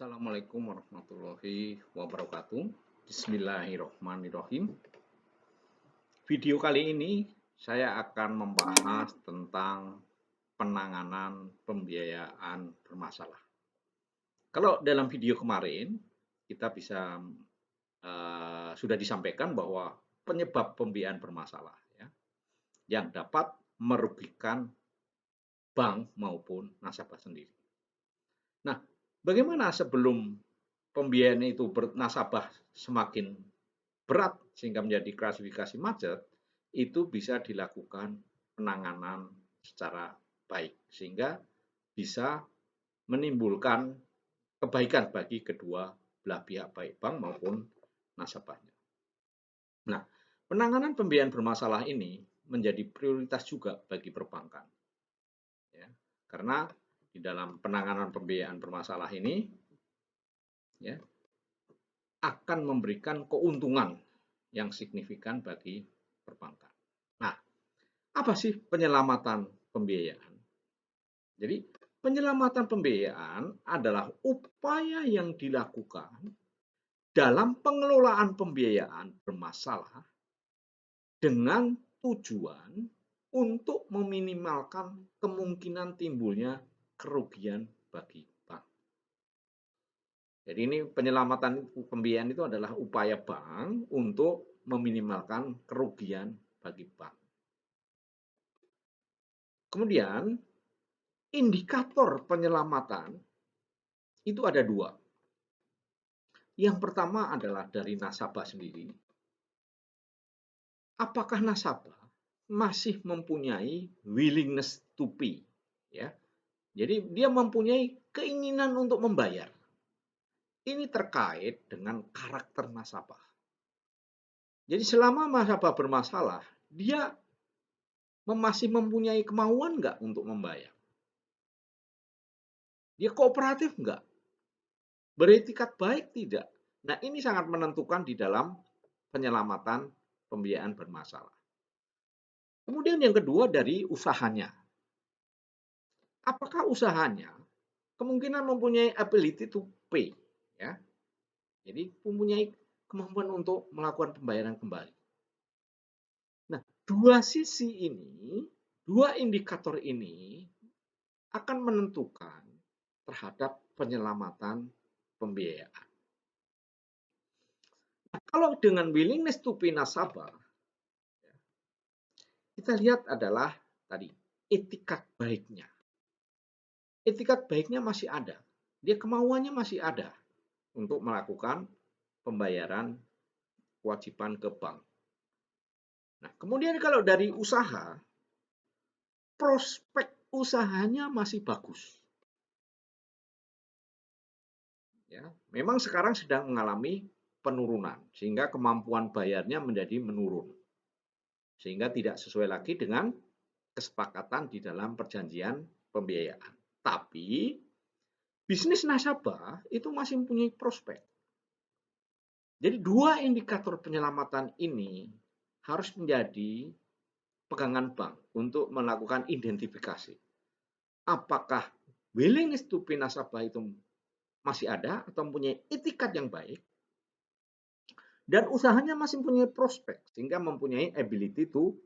Assalamualaikum warahmatullahi wabarakatuh. Bismillahirrahmanirrahim. Video kali ini saya akan membahas tentang penanganan pembiayaan bermasalah. Kalau dalam video kemarin kita bisa sudah disampaikan bahwa penyebab pembiayaan bermasalah ya, yang dapat merugikan bank maupun nasabah sendiri. Nah, bagaimana sebelum pembiayaan itu nasabah semakin berat sehingga menjadi klasifikasi macet, itu bisa dilakukan penanganan secara baik sehingga bisa menimbulkan kebaikan bagi kedua belah pihak, baik bank maupun nasabahnya. Nah, penanganan pembiayaan bermasalah ini menjadi prioritas juga bagi perbankan. Ya, karena di dalam penanganan pembiayaan bermasalah ini ya, akan memberikan keuntungan yang signifikan bagi perbankan. Nah, apa sih penyelamatan pembiayaan? Jadi, penyelamatan pembiayaan adalah upaya yang dilakukan dalam pengelolaan pembiayaan bermasalah dengan tujuan untuk meminimalkan kemungkinan timbulnya kerugian bagi bank. Jadi ini penyelamatan pembiayaan itu adalah upaya bank untuk meminimalkan kerugian bagi bank. Kemudian indikator penyelamatan itu ada dua. Yang pertama adalah dari nasabah sendiri. Apakah nasabah masih mempunyai willingness to pay? Ya, jadi dia mempunyai keinginan untuk membayar. Ini terkait dengan karakter nasabah. Jadi selama nasabah bermasalah, dia masih mempunyai kemauan nggak untuk membayar? Dia kooperatif nggak? Beretikat baik tidak? Nah, ini sangat menentukan di dalam penyelamatan pembiayaan bermasalah. Kemudian yang kedua dari usahanya. Apakah usahanya kemungkinan mempunyai ability to pay? Ya, jadi mempunyai kemampuan untuk melakukan pembayaran kembali. Nah, dua sisi ini, dua indikator ini akan menentukan terhadap penyelamatan pembiayaan. Nah, kalau dengan willingness to pay nasabah, kita lihat adalah tadi etikat baiknya. Etikat baiknya masih ada. Dia kemauannya masih ada untuk melakukan pembayaran kewajiban ke bank. Nah, kemudian kalau dari usaha, prospek usahanya masih bagus. Ya, memang sekarang sedang mengalami penurunan sehingga kemampuan bayarnya menjadi menurun. Sehingga tidak sesuai lagi dengan kesepakatan di dalam perjanjian pembiayaan. Tapi bisnis nasabah itu masih mempunyai prospek. Jadi dua indikator penyelamatan ini harus menjadi pegangan bank untuk melakukan identifikasi. Apakah willingness to pay nasabah itu masih ada atau mempunyai etikat yang baik, dan usahanya masih mempunyai prospek sehingga mempunyai ability to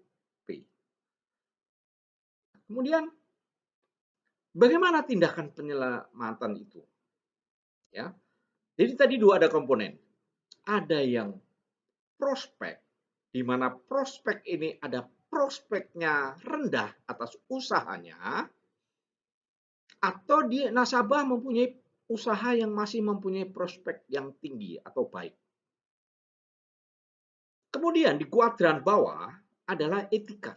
pay. Kemudian bagaimana tindakan penyelamatan itu? Ya, jadi tadi dua ada komponen. Ada yang prospek, di mana prospek ini ada prospeknya rendah atas usahanya, atau dia nasabah mempunyai usaha yang masih mempunyai prospek yang tinggi atau baik. Kemudian di kuadran bawah adalah etikat.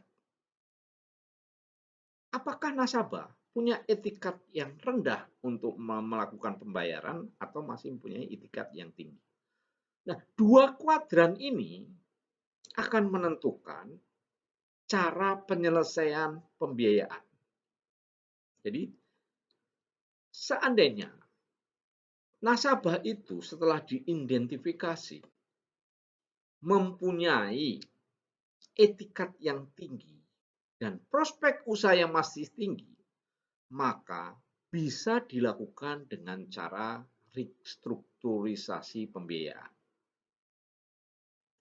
Apakah nasabah punya etikat yang rendah untuk melakukan pembayaran atau masih mempunyai etikat yang tinggi? Nah, dua kuadran ini akan menentukan cara penyelesaian pembiayaan. Jadi, seandainya nasabah itu setelah diidentifikasi mempunyai etikat yang tinggi dan prospek usaha yang masih tinggi, maka bisa dilakukan dengan cara restrukturisasi pembiayaan.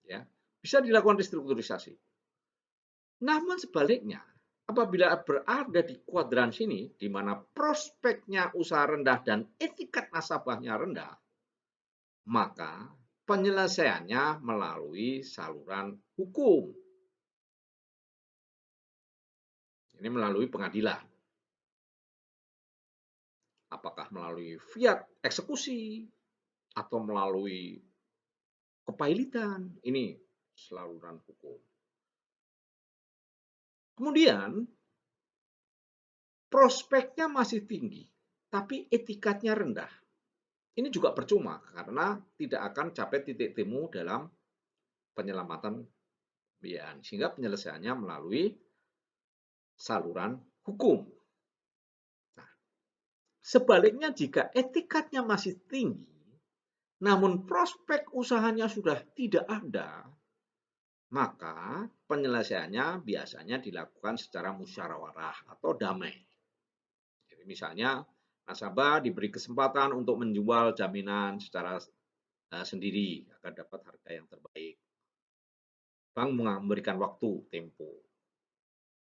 Ya, bisa dilakukan restrukturisasi. Namun sebaliknya, apabila berada di kuadran sini, di mana prospeknya usaha rendah dan etikat nasabahnya rendah, maka penyelesaiannya melalui saluran hukum. Ini melalui pengadilan. Apakah melalui fiat eksekusi atau melalui kepailitan. Ini saluran hukum. Kemudian prospeknya masih tinggi, tapi etikatnya rendah. Ini juga percuma karena tidak akan capai titik temu dalam penyelamatan pembiayaan, sehingga penyelesaiannya melalui saluran hukum. Nah, sebaliknya jika etikatnya masih tinggi, namun prospek usahanya sudah tidak ada, maka penyelesaiannya biasanya dilakukan secara musyawarah atau damai. Jadi misalnya nasabah diberi kesempatan untuk menjual jaminan secara sendiri agar dapat harga yang terbaik. Bank memberikan waktu, tempo.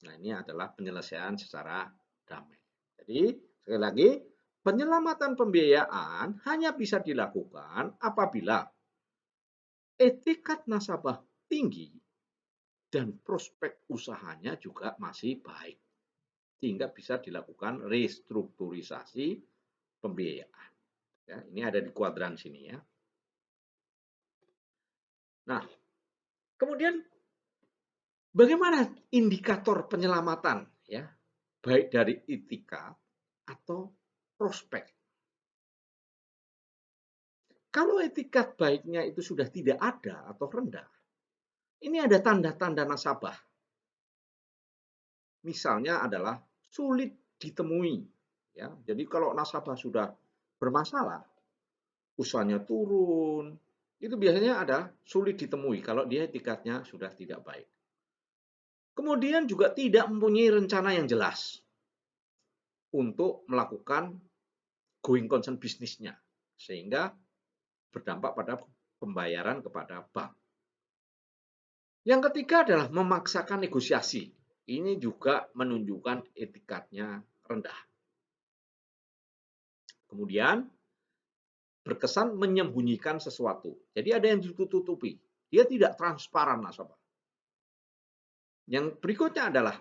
Nah, ini adalah penyelesaian secara damai. Jadi, sekali lagi, penyelamatan pembiayaan hanya bisa dilakukan apabila etikat nasabah tinggi dan prospek usahanya juga masih baik, sehingga bisa dilakukan restrukturisasi pembiayaan. Ya, ini ada di kuadran sini ya. Nah, kemudian bagaimana indikator penyelamatan ya, baik dari etikat atau prospek? Kalau etikat baiknya itu sudah tidak ada atau rendah, ini ada tanda-tanda nasabah. Misalnya adalah sulit ditemui. Ya, jadi kalau nasabah sudah bermasalah, usahanya turun, itu biasanya ada sulit ditemui kalau dia etikatnya sudah tidak baik. Kemudian juga tidak mempunyai rencana yang jelas untuk melakukan going concern bisnisnya, sehingga berdampak pada pembayaran kepada bank. Yang ketiga adalah memaksakan negosiasi. Ini juga menunjukkan etikatnya rendah. Kemudian berkesan menyembunyikan sesuatu. Jadi ada yang ditutupi. Dia tidak transparan nasabah. Yang berikutnya adalah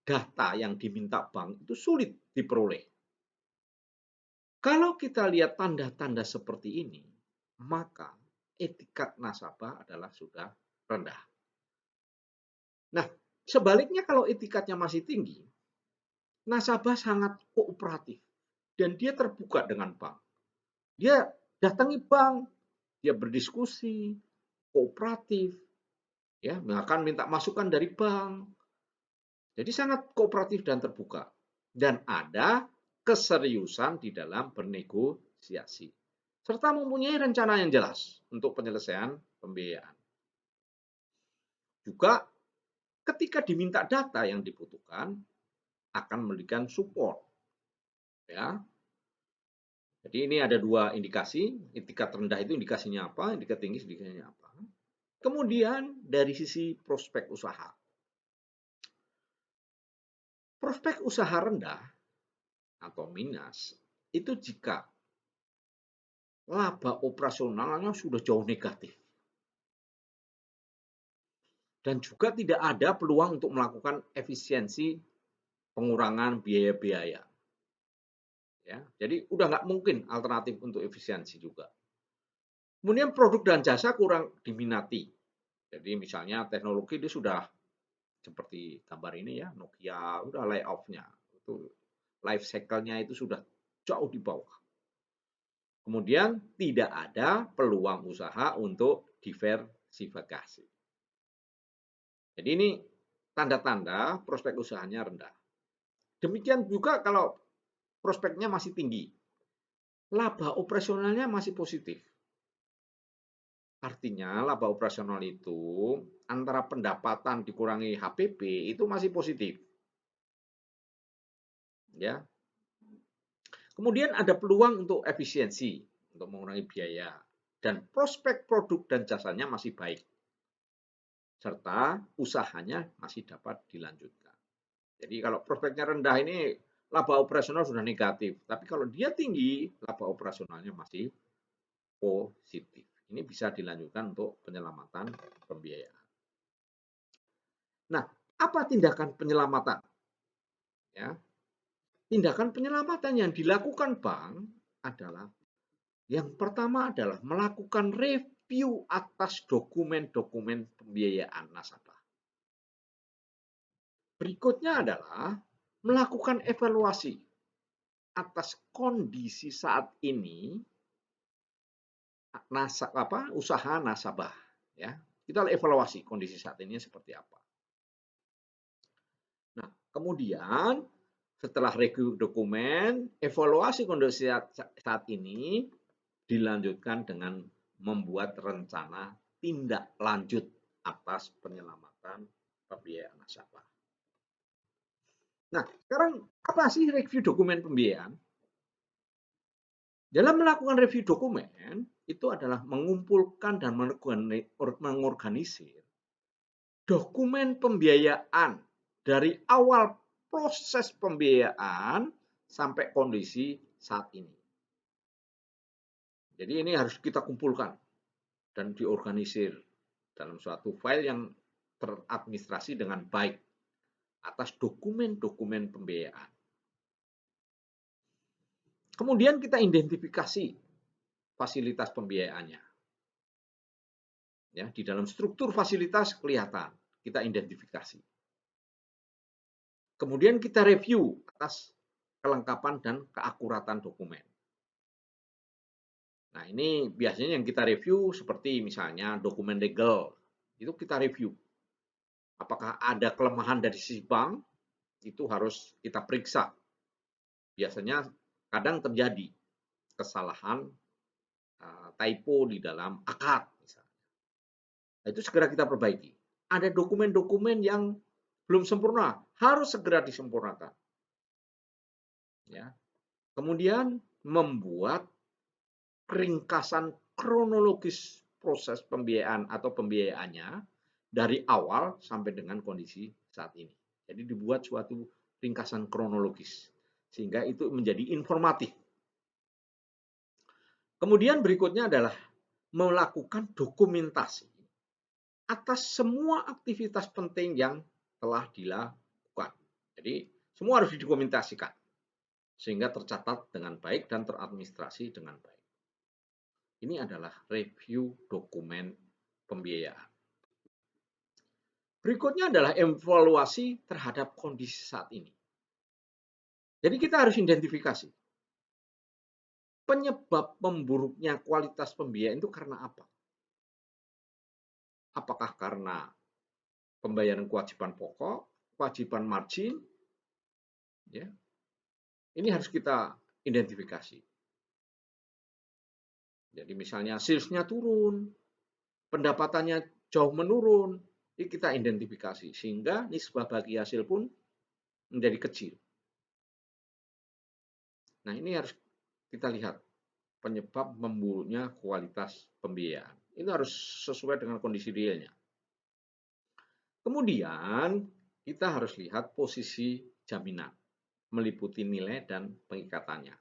data yang diminta bank itu sulit diperoleh. Kalau kita lihat tanda-tanda seperti ini, maka etikat nasabah adalah sudah rendah. Nah, sebaliknya kalau etikatnya masih tinggi, nasabah sangat kooperatif dan dia terbuka dengan bank. Dia datangi bank, dia berdiskusi, kooperatif, ya, bahkan minta masukan dari bank. Jadi sangat kooperatif dan terbuka. Dan ada keseriusan di dalam bernegosiasi. Serta mempunyai rencana yang jelas untuk penyelesaian pembiayaan. Juga ketika diminta data yang dibutuhkan, akan memberikan support. Ya. Jadi ini ada dua indikasi, etikat rendah itu indikasinya apa, etikat tinggi indikasinya apa. Kemudian dari sisi prospek usaha. Prospek usaha rendah atau minus itu jika laba operasionalnya sudah jauh negatif. Dan juga tidak ada peluang untuk melakukan efisiensi pengurangan biaya-biaya. Ya, jadi udah nggak mungkin alternatif untuk efisiensi juga. Kemudian produk dan jasa kurang diminati. Jadi misalnya teknologi itu sudah seperti gambar ini ya, Nokia udah layoff-nya. Itu life cycle-nya itu sudah jauh di bawah. Kemudian tidak ada peluang usaha untuk diversifikasi. Jadi ini tanda-tanda prospek usahanya rendah. Demikian juga kalau prospeknya masih tinggi. Laba operasionalnya masih positif. Artinya laba operasional itu antara pendapatan dikurangi HPP itu masih positif. Ya. Kemudian ada peluang untuk efisiensi untuk mengurangi biaya, dan prospek produk dan jasanya masih baik, serta usahanya masih dapat dilanjutkan. Jadi kalau prospeknya rendah ini laba operasional sudah negatif, tapi kalau dia tinggi, laba operasionalnya masih positif. Ini bisa dilanjutkan untuk penyelamatan pembiayaan. Nah, apa tindakan penyelamatan? Ya, tindakan penyelamatan yang dilakukan bank adalah yang pertama adalah melakukan review atas dokumen-dokumen pembiayaan nasabah. Berikutnya adalah melakukan evaluasi atas kondisi saat ini usaha nasabah. Ya, kita evaluasi kondisi saat ini seperti apa. Nah, kemudian setelah review dokumen, evaluasi kondisi saat ini dilanjutkan dengan membuat rencana tindak lanjut atas penyelamatan pembiayaan nasabah. Nah, sekarang apa sih review dokumen pembiayaan? Dalam melakukan review dokumen, itu adalah mengumpulkan dan mengorganisir dokumen pembiayaan dari awal proses pembiayaan sampai kondisi saat ini. Jadi ini harus kita kumpulkan dan diorganisir dalam suatu file yang teradministrasi dengan baik atas dokumen-dokumen pembiayaan. Kemudian kita identifikasi fasilitas pembiayaannya. Ya, di dalam struktur fasilitas kelihatan, kita identifikasi. Kemudian kita review atas kelengkapan dan keakuratan dokumen. Nah, ini biasanya yang kita review seperti misalnya dokumen legal, itu kita review. Apakah ada kelemahan dari sisi bank, itu harus kita periksa. Biasanya kadang terjadi kesalahan typo di dalam akad misalnya. Nah, itu segera kita perbaiki. Ada dokumen-dokumen yang belum sempurna, harus segera disempurnakan. Ya. Kemudian membuat ringkasan kronologis proses pembiayaan atau pembiayaannya dari awal sampai dengan kondisi saat ini. Jadi dibuat suatu ringkasan kronologis sehingga itu menjadi informatif. Kemudian berikutnya adalah melakukan dokumentasi atas semua aktivitas penting yang telah dilakukan. Jadi semua harus didokumentasikan sehingga tercatat dengan baik dan teradministrasi dengan baik. Ini adalah review dokumen pembiayaan. Berikutnya adalah evaluasi terhadap kondisi saat ini. Jadi kita harus identifikasi penyebab memburuknya kualitas pembiayaan itu karena apa? Apakah karena pembayaran kewajiban pokok, kewajiban margin, ya. Ini harus kita identifikasi. Jadi misalnya sales-nya turun, pendapatannya jauh menurun, ini kita identifikasi sehingga nisbah bagi hasil pun menjadi kecil. Nah, ini harus kita lihat penyebab memburuknya kualitas pembiayaan. Ini harus sesuai dengan kondisi realnya. Kemudian kita harus lihat posisi jaminan, meliputi nilai dan pengikatannya.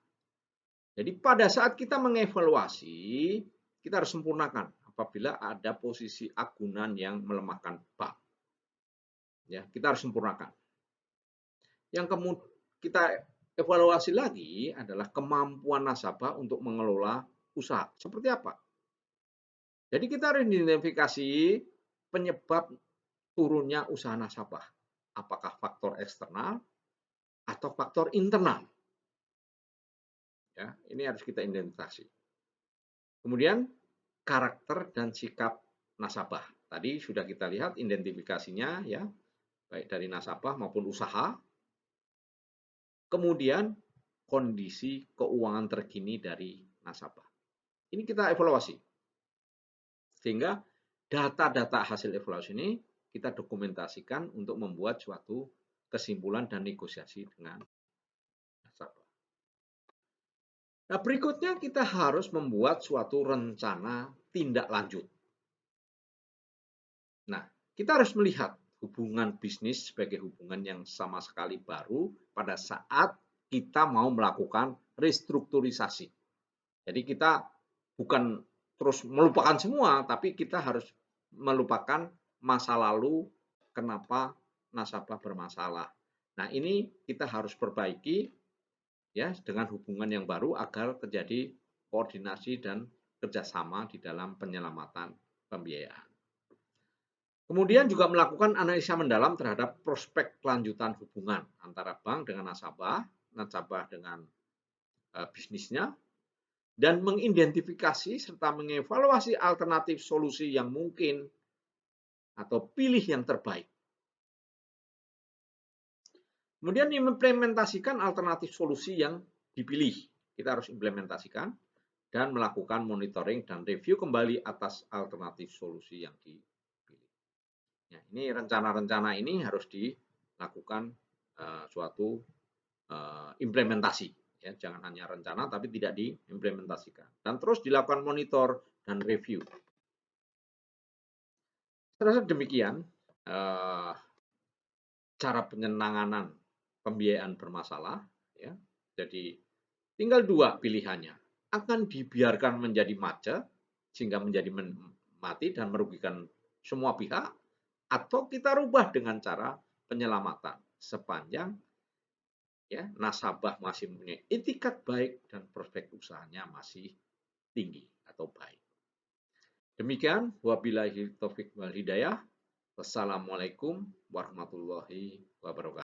Jadi pada saat kita mengevaluasi, kita harus sempurnakan apabila ada posisi agunan yang melemahkan bank. Ya, kita harus sempurnakan. Yang kemudian kita evaluasi lagi adalah kemampuan nasabah untuk mengelola usaha. Seperti apa? Jadi kita harus identifikasi penyebab turunnya usaha nasabah. Apakah faktor eksternal atau faktor internal? Ya, ini harus kita identifikasi. Kemudian karakter dan sikap nasabah. Tadi sudah kita lihat identifikasinya ya, baik dari nasabah maupun usaha. Kemudian kondisi keuangan terkini dari nasabah. Ini kita evaluasi. Sehingga data-data hasil evaluasi ini kita dokumentasikan untuk membuat suatu kesimpulan dan negosiasi dengan nasabah. Nah, berikutnya kita harus membuat suatu rencana tindak lanjut. Nah, kita harus melihat hubungan bisnis sebagai hubungan yang sama sekali baru pada saat kita mau melakukan restrukturisasi. Jadi kita bukan terus melupakan semua, tapi kita harus melupakan masa lalu kenapa nasabah bermasalah. Nah, ini kita harus perbaiki ya dengan hubungan yang baru agar terjadi koordinasi dan kerjasama di dalam penyelamatan pembiayaan. Kemudian juga melakukan analisa mendalam terhadap prospek kelanjutan hubungan antara bank dengan nasabah, nasabah dengan bisnisnya, dan mengidentifikasi serta mengevaluasi alternatif solusi yang mungkin atau pilih yang terbaik. Kemudian implementasikan alternatif solusi yang dipilih. Kita harus implementasikan dan melakukan monitoring dan review kembali atas alternatif solusi yang dipilih. Ya, ini rencana-rencana ini harus dilakukan suatu implementasi. Ya, jangan hanya rencana tapi tidak diimplementasikan. Dan terus dilakukan monitor dan review. Saya rasa demikian cara penanganan pembiayaan bermasalah. Ya. Jadi tinggal dua pilihannya. Akan dibiarkan menjadi macet sehingga menjadi mati dan merugikan semua pihak, atau kita rubah dengan cara penyelamatan sepanjang ya nasabah masih mempunyai itikat baik dan prospek usahanya masih tinggi atau baik. Demikian, wabillahi taufik wal hidayah. Wassalamualaikum warahmatullahi wabarakatuh.